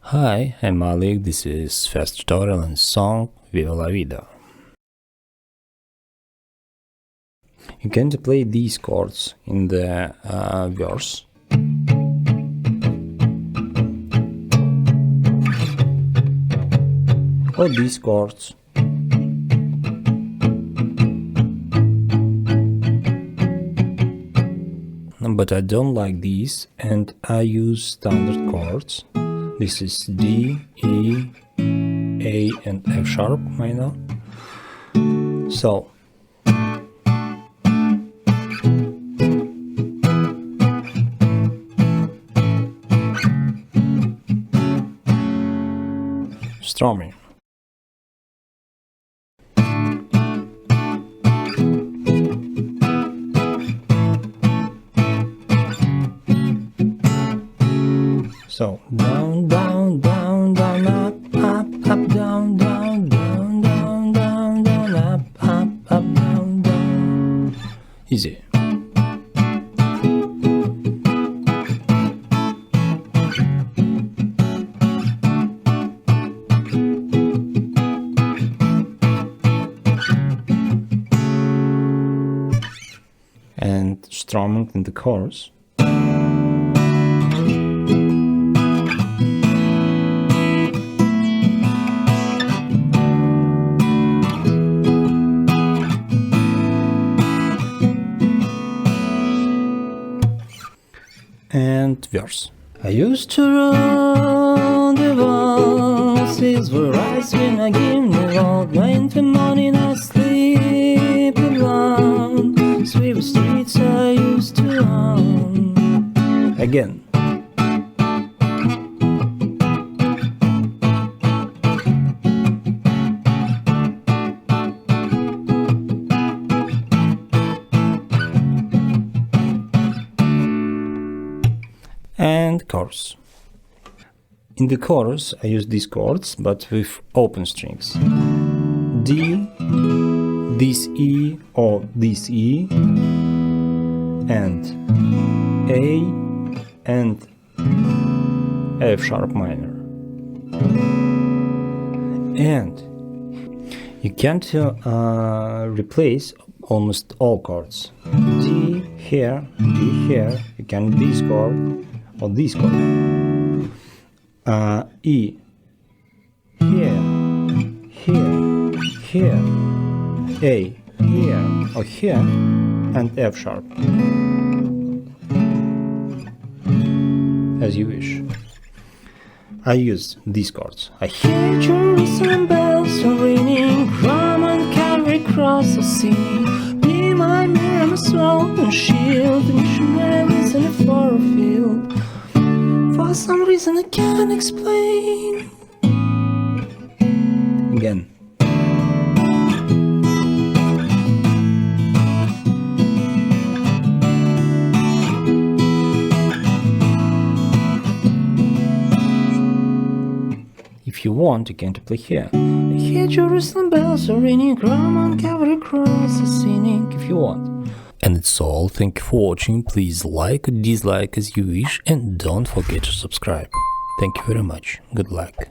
Hi, I'm Malik, this is first tutorial on song Viva La Vida. You can play these chords in the verse. Or these chords. But I don't like these and I use standard chords. This is D, E, A and F sharp minor. So strumming. So down, down, down, down, up, up, up, down, down, down, down, down, down, up, up, up, down, down. Easy. And strumming in the chorus. And verse. I used to run the valses where I swing again the road. When the morning I sleep alone. Sweep the streets I used to run. Again. And chorus. In the chorus I use these chords but with open strings. D, this E or this E, and A and F sharp minor. And you can't replace almost all chords. D here, you can this chord or this chord. E here, A here or here, and F sharp, as you wish. I use these chords. I hear Jerusalem bells are ringing, drum and cavalry cross the sea. Be my mirror, my sword and shield, the missionaries in a far field. For some reason I can't explain. Again. If you want, you can play here. I hear Jerusalem bells are ringing, drum and cavalry cross are singing. If you want. And it's all. Thank you for watching. Please like or dislike as you wish, and don't forget to subscribe. Thank you very much. Good luck.